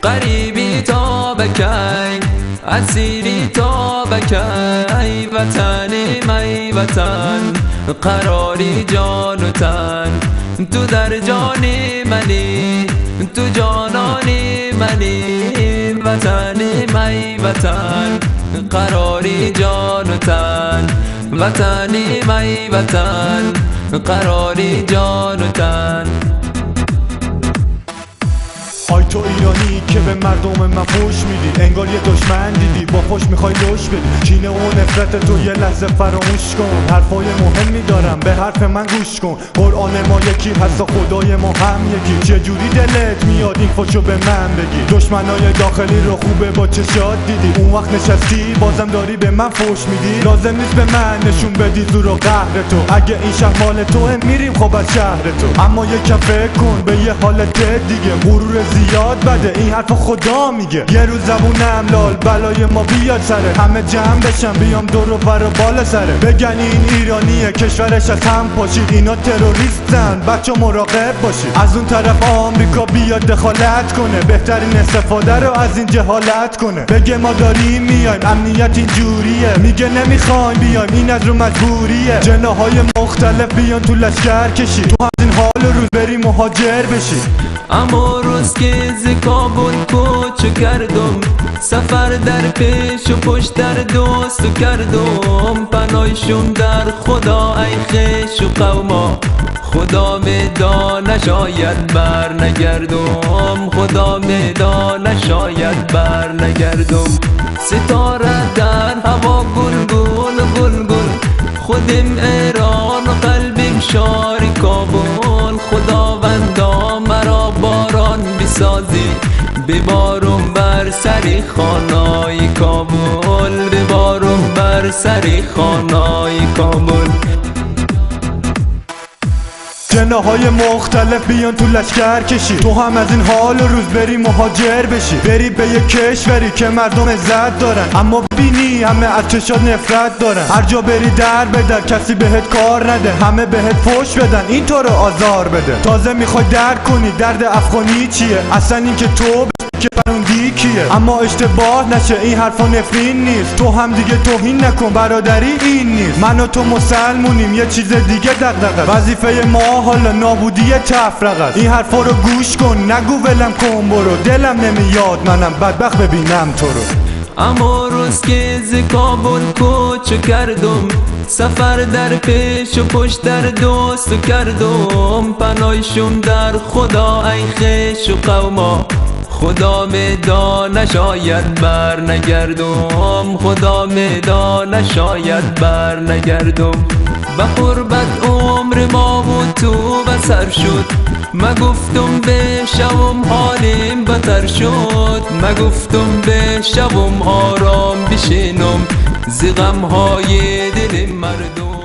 غریبی تا بکی اسیری تا بکی وطنی می وطن قراری جان و تن تو در جانی منی تو جانانی منی وطنی می وطن قراری جان و تن وطنی می وطن قراری جان و تن آی تو ایرانی که به مردم من فوش میدی، انگار یه دشمن دیدی با پشت میخوای لوش بدی. کینه و نفرت تو یه لحظه فراموش کن، حرفای مهمی دارم به حرف من گوش کن. قرآن ما یکی هست و خدای ما هم یکی، چجوری دلت میاد این فوشو به من بگی؟ دشمنای داخلی رو خوبه با چشات دیدی، اون وقت نشستی بازم داری به من فوش میدی. لازم نیست به من نشون بدی زور و قهر تو، اگه این شهر مال توه میریم خب از شهر تو. اما یکم فکر کن به یه حالت دیگه، غرور زیاد بده این حرف خدا میگه. یه روز زبونم لال بلای ما بیاد سره، همه جمع بشن بیام دور و بر و بالا سره، بگن این ایرانیه کشورش از هم پاشید، اینا تروریستن بچه مراقب باشید. از اون طرف آمریکا بیاد دخالت کنه، بهترین استفاده رو از این جهالت کنه، بگه ما داریم میایم امنیت اینجوریه، میگه نمیخوایم بیایم این از رو مجبوریه. جناهای مختلف بیان تو لشکر کشی، تو از این حال روز بری مهاجر بشی. اما روز که ز کابل کوچ کردم، سفر در پیش و پشت در دوست کردم، پناهشون در خدا ای خویش و قوما، خدا میدانه شاید بر نگردم، خدا میدانه شاید بر نگردم. ستاره در هوا گل گل گل گل، خودم ایران و قلبم شار کابل، خداوندا مرا باران بسازی، ببارم بر سری خانای کابل، ببارم بر سری خانای کابل. جناهای مختلف بیان تو لشکر کشی، تو هم از این حال روز بری مهاجر بشی، بری به یه کشوری که مردم عزت دارن، اما بینی همه از چشات نفرت دارن. هر جا بری در بدر کسی بهت کار نده، همه بهت فوش بدن این تو رو آزار بده. تازه میخوای درک کنی درد افغانی چیه، اصلا این که تو که فرنگی کیه. اما اشتباه نشه این حرفا نفرین نیست، تو هم دیگه توهین نکن برادری این نیست. من و تو مسلمونیم یه چیز دیگه دغدغه، وظیفه ما حالا نابودی تفرقه است. این حرفا رو گوش کن نگو ولم کن برو، دلم نمیاد منم بدبخت ببینم تو رو. اما روز که ز کابل کوچ کردم، سفر در پیش و پشت در دوست کردم، پناهشون در خدا ای خویش و قوما، خدا میدانه شاید بر نگردم، خدا میدانه شاید بر نگردم. به قربت عمر ما و تو بسر شد، مگفتم بشوم حالیم بتر شد، مگفتم بشوم آرام بشینم ز غمهای دل مردم.